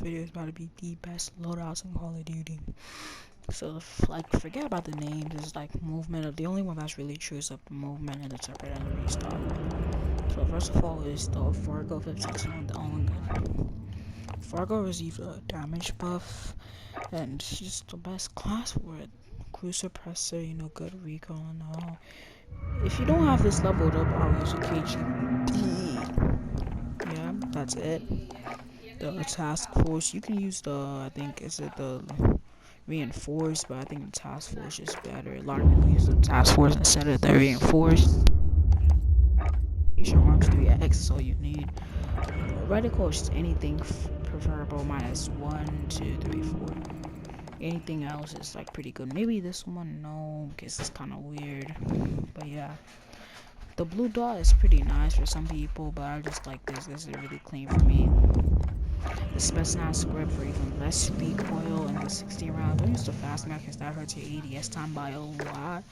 video is about to be the best loadouts in Call of Duty. So, like, forget about the names. It's like movement. The only one that's really true is like the movement and the separate and the restock. So, first of all, is the Fargo 561, the Owen gun. Fargo received a damage buff, and she's the best class for it. Cruise suppressor, good recoil and all. If you don't have this leveled up, I'll use a KGB. Yeah, that's it. The task force, you can use the, I think, is it the reinforced, but I think the task force is better. A lot of people use the task force instead of the reinforced. Arms 3x is all you need. Reticle is just anything preferable minus 1, 2, 3, 4. Anything else is like pretty good. Maybe this one, no, because it's kind of weird. But yeah. The blue dot is pretty nice for some people, but I just like this. This is really clean for me. The Spetsnaz grip for even less recoil and the 60 round. Don't use the fast mag because that hurts your ADS time by a lot,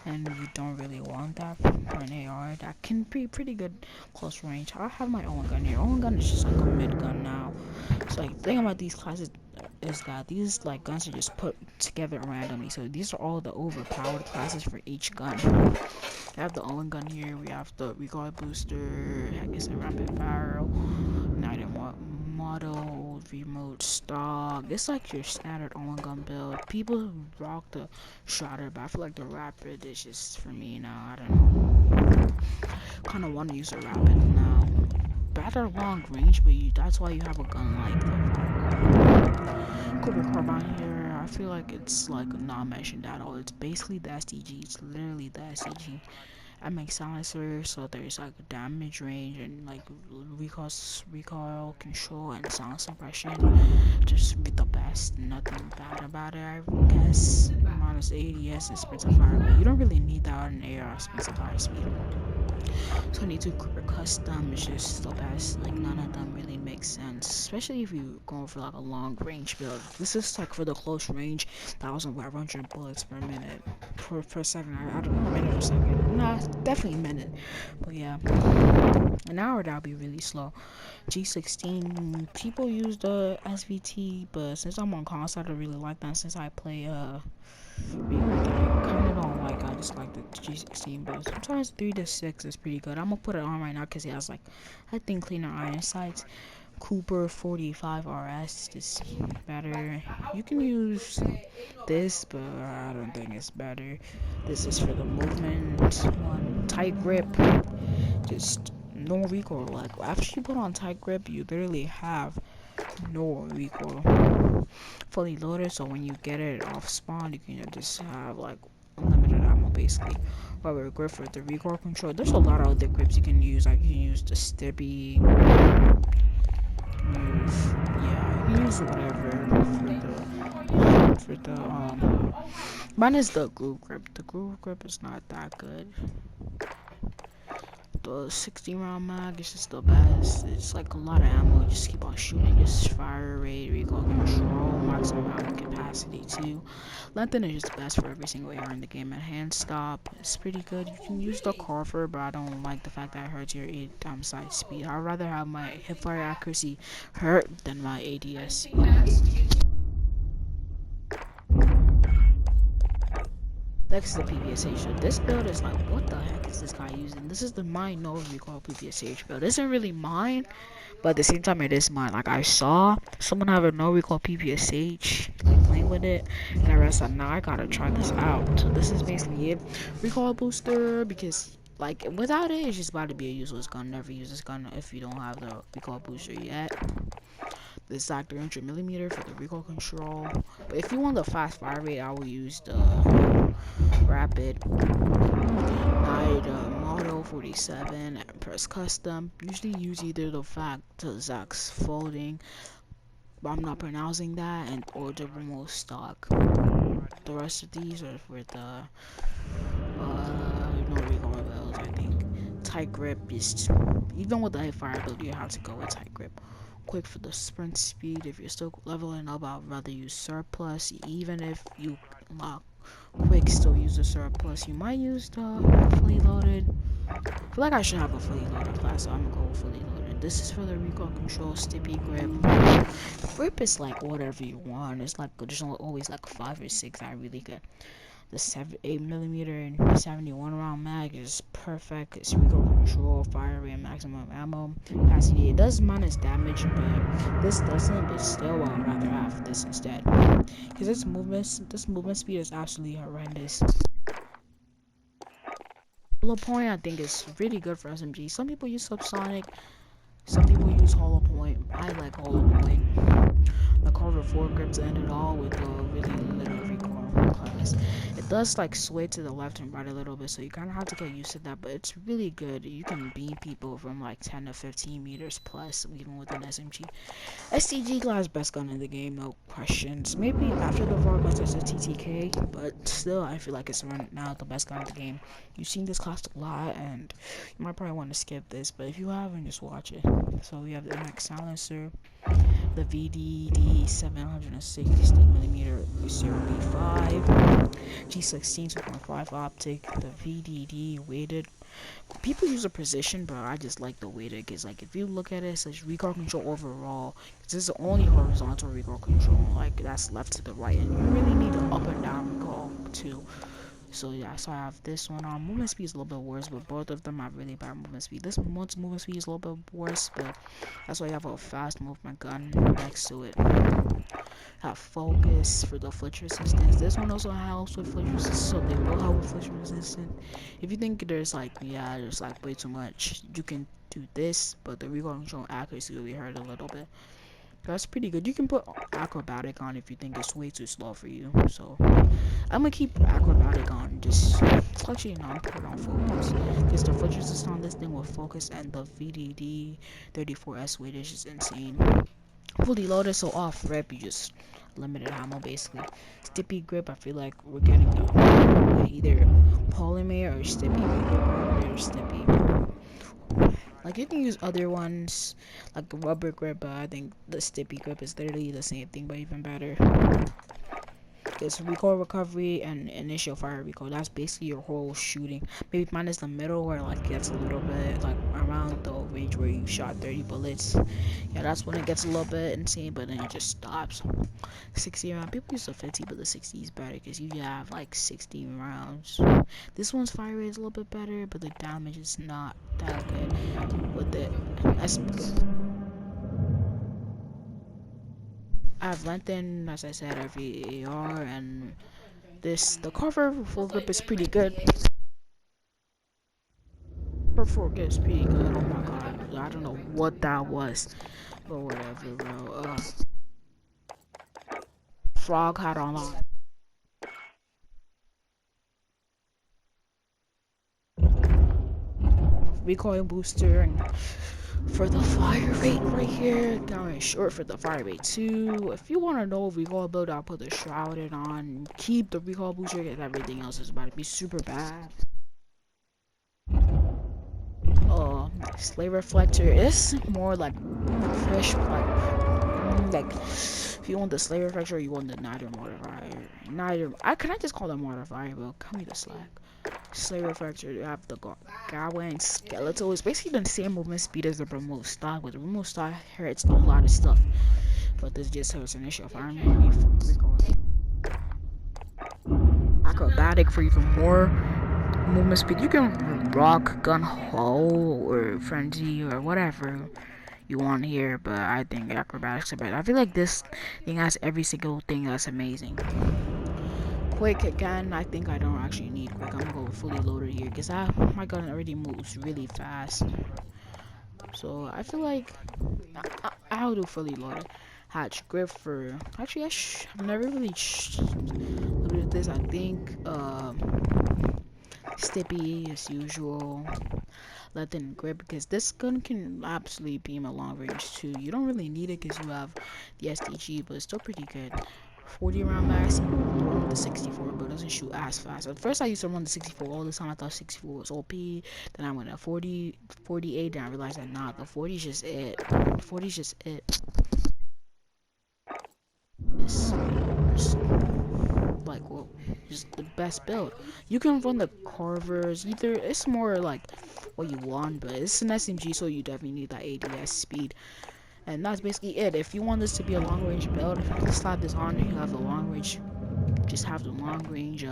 and you don't really want that for an AR. That can be pretty good close range. I have my own gun here. Own gun is just like a mid gun now. So like, the thing about these classes is that these like guns are just put together randomly. So these are all the overpowered classes for each gun. We have the Owen gun here. We have the recoil booster. I guess a rapid barrel. Night model, remote stock. It's like your standard Owen gun build. People rock the Shrouded, but I feel like the rapid is just for me now. I don't know. Kind of want to use a rapid now. Better long range, but that's why you have a gun like the Cooper Carbine here. I feel like it's like not mentioned at all. It's basically the STG. It's literally the STG. I make silencer, so there's like damage range and like recoil control and sound suppression. Just be the best. Nothing bad about it, I guess. Minus ADS and sprint of fire, but you don't really need that on an AR sprint of fire speed. 22 Cooper Custom is just the best. Like, none of them really make sense, especially if you're going for like a long range build. This is like for the close range, 1,500 bullets per minute, per second. I don't know, minute or second. Nah, definitely minute. But yeah, an hour that'll be really slow. G16, people use the SVT, but since I'm on console, I don't really like that. Since I play I kind of don't like. I just like the G16, but sometimes 3 to 6 is pretty good. I'm gonna put it on right now because it has like, I think, cleaner iron sights. Cooper 45 RS is better. You can use this, but I don't think it's better. This is for the movement one. Tight grip, just no recoil. Like, after you put on tight grip, you literally have no recoil. Fully loaded, so when you get it off spawn, you can just have like unlimited ammo basically. Rubber grip for the recoil control. There's a lot of other grips you can use. Like, you can use the Stibby. Yeah, you can use whatever for the mine is the groove grip. The groove grip is not that good. The 60 round mag is just the best. It's like a lot of ammo. You just keep on shooting. Just fire rate, recoil control, maximum ammo capacity too. Lengthen is just best for every single AR in the game. And hand stop is pretty good. You can use the Carver, but I don't like the fact that it hurts your sight speed. I'd rather have my hipfire accuracy hurt than my ADS. Next is the PPSH. So this build is like, what the heck is this guy using? This is the mine no recoil PPSH build. This isn't really mine, but at the same time it is mine. Like, I saw someone have a no recoil PPSH, like playing with it, and I realized, now I gotta try this out. So this is basically it. Recoil booster, because like without it, it's just about to be a useless gun. Never use this gun if you don't have the recoil booster yet. This is like 300mm for the recoil control. But if you want the fast fire rate, I will use the rapid. Night model 47 and press custom. Usually use either the Zax folding, but I'm not pronouncing that, and or the remote stock. The rest of these are for the no recoil builds, I think. Tight grip is, even with the high fire build, you have to go with tight grip. Quick for the sprint speed. If you're still leveling up, I'd rather use surplus. Even if you lock quick, still use the surplus. You might use the fully loaded. I feel like I should have a fully loaded class, so I'm gonna go fully loaded. this is for the recoil control stippy grip. Grip is like whatever you want. It's like there's always like 5 or 6 that are really good. The 8mm and 71 round mag is perfect. It's recoil control, fire rate, maximum ammo capacity. It does minus damage, but this doesn't. But still, I'd rather have this instead because this movement speed is absolutely horrendous. Hollow point, I think, is really good for SMG. Some people use subsonic, some people use hollow point. I like hollow point. The Carver foregrips end it all with a really little recoil class. It does like sway to the left and right a little bit, so you kind of have to get used to that. But it's really good. You can beam people from like 10 to 15 meters plus, even with an SMG. STG class best gun in the game, no questions. Maybe after the VAR guns there's a TTK, but still I feel like it's right now the best gun in the game. You've seen this class a lot, and you might probably want to skip this, but if you haven't, just watch it. So we have the MX Silencer, the VDD 760mm 0B5, G16 2.5 optic, the VDD weighted. People use a precision, but I just like the weighted because, like, if you look at it, it says recoil control overall. This is the only horizontal recoil control, like that's left to the right, and you really need the up and down recoil too. So yeah, so I have this one on. Movement speed is a little bit worse, but both of them have really bad movement speed. This one's movement speed is a little bit worse, but that's why you have a fast movement gun next to it. Have focus for the flinch resistance. This one also helps with flinch resistance, so they will help with flinch resistance. If you think there's like, yeah, there's like way too much, you can do this, but the recoil control accuracy will be hurt a little bit. That's pretty good. You can put acrobatic on if you think it's way too slow for you. So I'm gonna keep acrobatic on. Just actually not put it on focus because the flinch resistance on this thing with focus and the VDD 34S weightage is insane. Fully loaded, so off rep you just limited ammo basically. Stippy grip, I feel like we're getting either polymer or stippy or stippy. Like you can use other ones like the rubber grip, but I think the stippy grip is literally the same thing but even better. It's recoil recovery and initial fire recoil. That's basically your whole shooting. Maybe minus the middle where like gets a little bit like around the range where you shot 30 bullets. Yeah, that's when it gets a little bit insane, but then it just stops. 60 round. People use the 50, but the 60 is better because you have like 60 rounds. This one's fire rate is a little bit better, but the damage is not that good. But that's good. I've lengthened, as I said, every AR, and the Carver full grip is pretty good. Carver full grip is pretty good. Oh my god, I don't know what that was, but whatever, bro. Frog hat on. Recoil booster and for the fire rate right here, going short for the fire rate too. If you want to know recoil build, I'll put the shrouded on. Keep the recoil booster because everything else is about to be super bad. Slay reflector is more like fresh, like if you want the slay reflector, you want the niter modifier. Can I just call them modifier? But cut me the slack. Slay reflector, you have the Gawain skeletal. It's basically the same movement speed as the remove stock, but the remove stock hurts a lot of stuff. But this just hurts initial fire. Acrobatic for even more movement speed. You can rock, gun, hole, or frenzy, or whatever you want here, but I think acrobatics are better. I feel like this thing has every single thing that's amazing. Quick again, I think I don't actually need quick. I'm gonna go fully loaded here because my gun already moves really fast. So I feel like I'll do fully loaded. Hatch grip for actually I've never really loaded this. I think stippy as usual. Let them grip because this gun can absolutely beam a long range too. You don't really need it because you have the STG, but it's still pretty good. 40 round max, run with the 64, but it doesn't shoot as fast. At first I used to run the 64 all the time. I thought 64 was OP. Then I went at 48, then I realized that nah, the 40 is just it. 40 is just it. This like, whoa. is the best build. You can run the Carvers, either it's more like what you want, but it's an SMG, so you definitely need that ADS speed. And that's basically it. If you want this to be a long range build, slap this on, you have a long range, just have the long range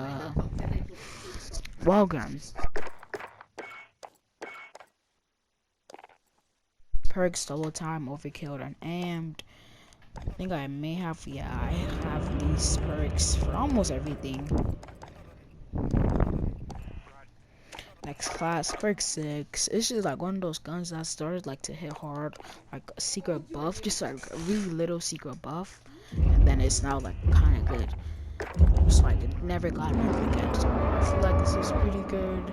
wall gun. Perks, double time, overkill, and amped. I think I may have, yeah, I have these perks for almost everything. Next class, perk 6. It's just like one of those guns that started like to hit hard, like a secret buff, just like a really little secret buff, and then it's now like kind of good. It's like it never got nerfed again, so I feel like this is pretty good.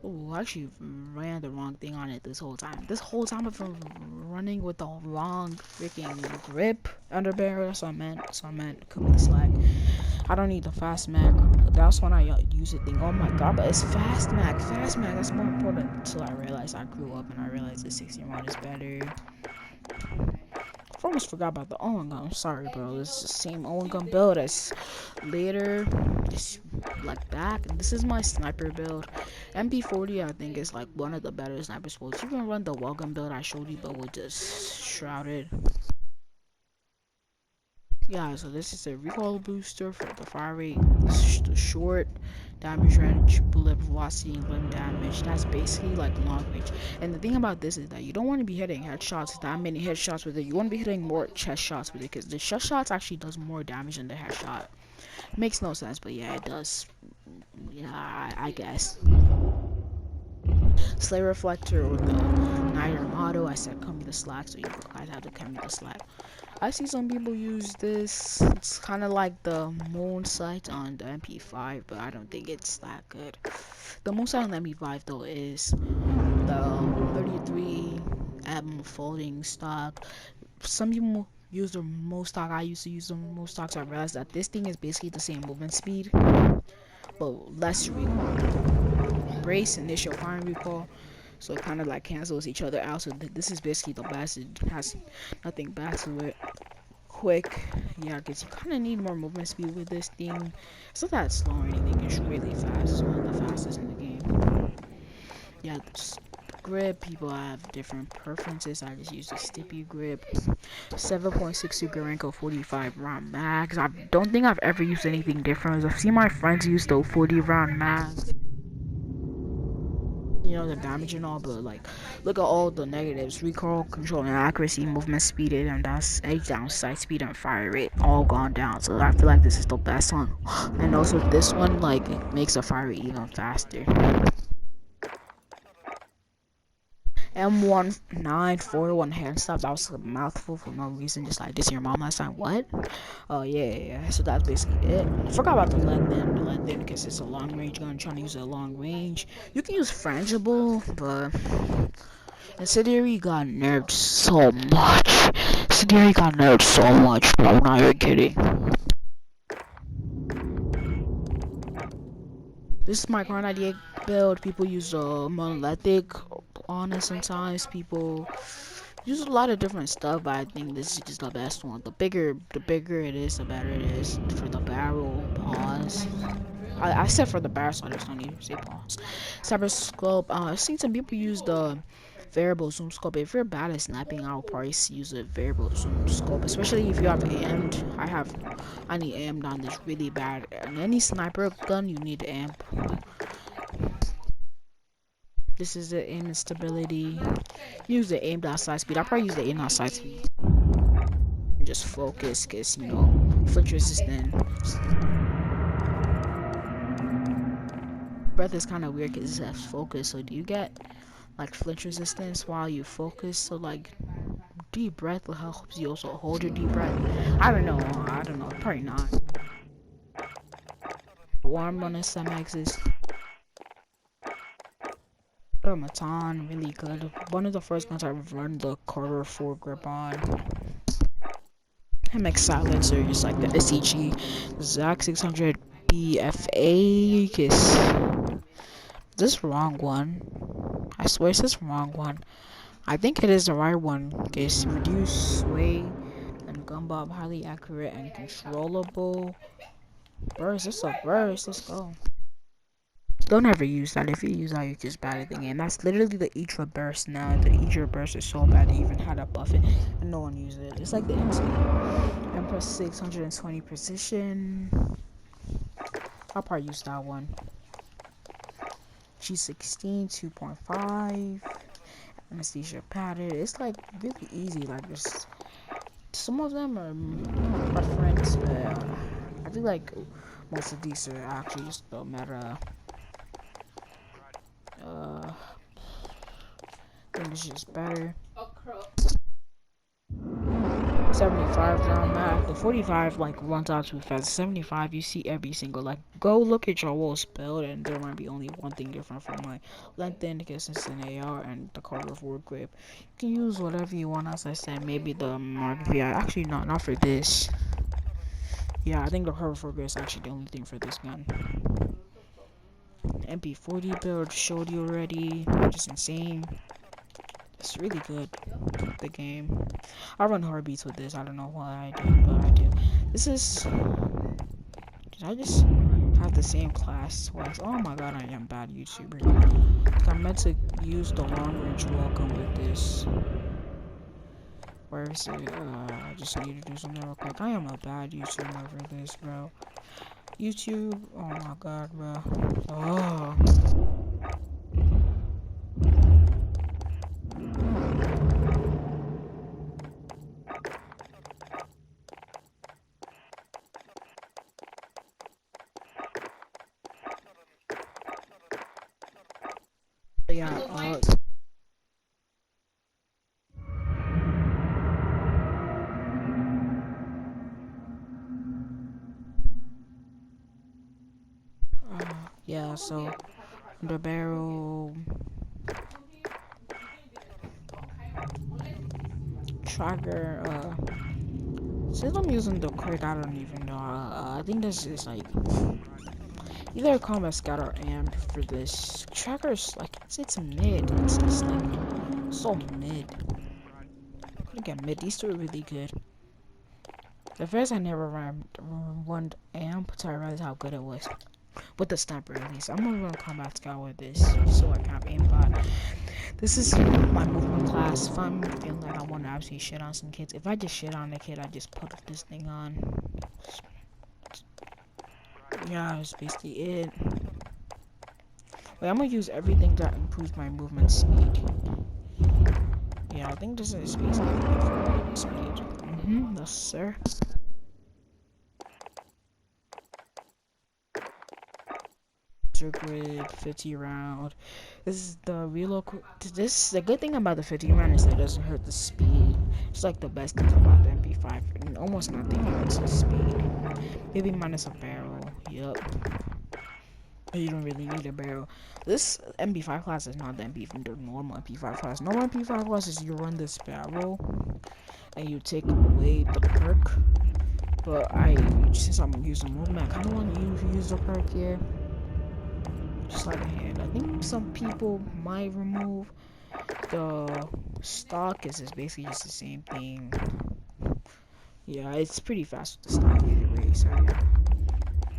Oh, I actually ran the wrong thing on it this whole time. This whole time I've been running with the wrong freaking grip under barrel. That's what I meant. Cut me the slack. I don't need the fast mag. That's when I use it thing. Oh my god, but it's fast mag. Fast mag, that's more important. Until I realized I grew up and I realized the 60 round is better. I almost forgot about the Owen gun. I'm sorry, bro. This is the same Owen gun build as later. Just like back. And this is my sniper build. MP40, I think, is like one of the better sniper builds. You can run the welcome build I showed you, but with just shrouded. Yeah, so this is a recoil booster for the fire rate, the short damage range, bullet velocity, and limb damage. That's basically like long range. And the thing about this is that you don't want to be hitting headshots, that many headshots with it. You want to be hitting more chest shots with it, because the chest shots actually does more damage than the headshot. Makes no sense, but yeah, it does. Yeah, I guess. Slay Reflector or the Niter motto. I said come me the slack, so you guys have to come me the slack. I see some people use this. It's kind of like the moon sight on the MP5, but I don't think it's that good. The moon sight on the MP5 though is the 33 M folding stock. Some people use the most stock. I used to use the most stocks. I realized that this thing is basically the same movement speed, but less recoil. Brace initial firing recoil. So it kind of like cancels each other out. So this is basically the best. It has nothing bad to it. Quick, yeah, because you kind of need more movement speed with this thing. It's not that slow or anything. It's really fast. It's one of the fastest in the game. Yeah, the grip. People have different preferences. I just use the Stippy grip. 7.62 Gorenko 45 round mags. I don't think I've ever used anything different. I've seen my friends use the 40 round mags. You know, the damage and all, but like look at all the negatives: recoil, control, and accuracy, movement speed, and that's edge down, sight speed, and fire rate all gone down. So I feel like this is the best one. And also this one like makes the fire rate even faster. M1941 hand stop. That was a mouthful for no reason, just like this your mom last time. What? Oh yeah. So that's basically it. I forgot about the Lendin because it's a long range gun. I'm trying to use a long range. You can use frangible, but Incendiary got nerfed so much. Incendiary got nerfed so much, bro. Not even kidding. This is my Kar 98 build. People use monolithic on it sometimes. People use a lot of different stuff, but I think this is just the best one. The bigger it is, the better it is. For the barrel, pause. I said for the barrel, so I just don't need to say pause. Cyber scope. I've seen some people use the variable zoom scope. If you're bad at sniping, I'll probably use a variable zoom scope, especially if you have aimed. I need aimed on this really bad. And any sniper gun, you need amp. This is the aim and stability. Use the aim dot side speed. I'll probably use the aim dot side speed. Just focus, cause you know, flinch resistant. Breath is kind of weird cause it has focus. So do you get like flinch resistance while you focus? So like deep breath will help you also hold your deep breath. I don't know. Probably not. Warm on this axis. Automaton, really good. One of the first guns I've run the Carver 4 grip on. MX silencer, just like the SEG. Zach 600 BFA. Is this wrong one? I swear it's this wrong one. I think it is the right one. Case reduce sway and gun bob, highly accurate and controllable. Burst, it's a burst. Let's go. Don't ever use that. If you use that, you're just bad at the game. That's literally the Etra burst now. The Etra burst is so bad they even had to buff it, and no one used it. It's like the NT. Empress 620 precision. I'll probably use that one. G16 2.5. Anesthesia pattern. It's like really easy. Like there's some of them are preference, but I feel like most of these are actually just the meta. I think it's just better. 75 round mag. The 45 like runs out too fast. 75 you see every single like go look at your whole spell and there might be only one thing different from like lengthen because it's an AR and the Carver forward grip. You can use whatever you want, as I said, maybe the Mark VI. Actually not for this. Yeah, I think the Carver forward grip is actually the only thing for this gun. MP40 build showed you already, just insane. It's really good, the game. I run heartbeats with this. I don't know why I do, but I do. This is... Did I just have the same class twice? Oh my god, I am a bad YouTuber. I meant to use the long range welcome with this. Where is it? I just need to do something real quick. I am a bad YouTuber for this, bro. YouTube, oh my god, bro. Oh. Yeah, yeah, so the barrel tracker, since I'm using the quick, I don't even know. I think this is like either combat scout or amp for this. Tracker's like it's mid. It's just like so mid. Couldn't get mid. These two are really good. The first I never run amp until I realized how good it was. With the sniper at least. I'm gonna run combat scout with this so I can have aimbot. This is my movement class. If I'm feeling like I want to absolutely shit on some kids, if I just shit on a kid, I just put this thing on. Yeah, that's basically it. Wait, I'm gonna use everything that improves my movement speed. Yeah, I think this is basically everything for movement speed. Yes, sir. Grid 50 round. This is the reload. The good thing about the 50 round is that it doesn't hurt the speed. It's like the best thing about the MP5. And almost nothing hurts the speed. Maybe minus a barrel. Yup. But you don't really need a barrel. This MP5 class is not the normal MP5 class. Normal MP5 class is you run this barrel and you take away the perk. But since I'm using movement, I kind of want to use the perk here. Just like a hand. I think some people might remove the stock, because it's basically just the same thing. Yeah, it's pretty fast with the stock anyway, so yeah.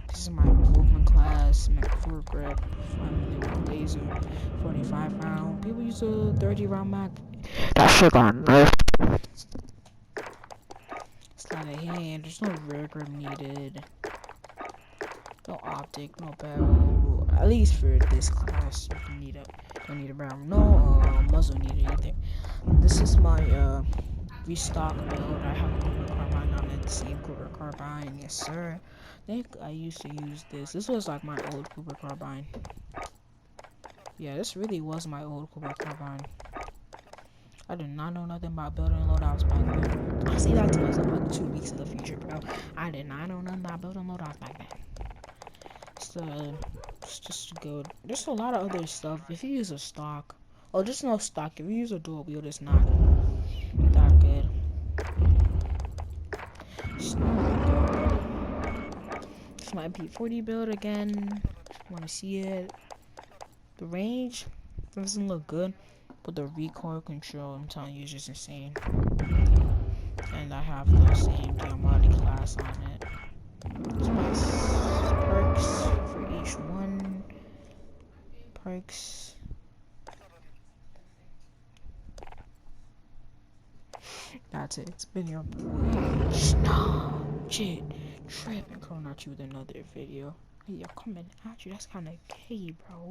This is my movement class, MAC4 grip, 5mm round laser, 45 round. People use a 30 round mag. That shit got nerfed. Sleight of hand, there's no rare grip needed. No optic, no barrel. At least for this class, you don't need a barrel. No muzzle needed either. This is my restock build. I have a Cougar carbine on it, the same Cougar carbine, yes sir. I think I used to use this. This was like my old Cougar carbine. Yeah, this really was my old Cougar carbine. I did not know nothing about building loadouts back then. I see that to myself like 2 weeks in the future, bro. I did not know nothing about building loadouts back then. It's just good. There's a lot of other stuff. If you use a stock, there's no stock. If you use a dual wield, it's not that good. It's not that good. It's my MP40 build again. Want to see it? The range doesn't look good, but the recoil control, I'm telling you, is just insane. And I have the same Diamante class on it. It's my stage 1 perks. That's it. It's been your boy. Stop. Shit. Tripping coming at you with another video. Hey, yo, coming at you. That's kind of gay, bro.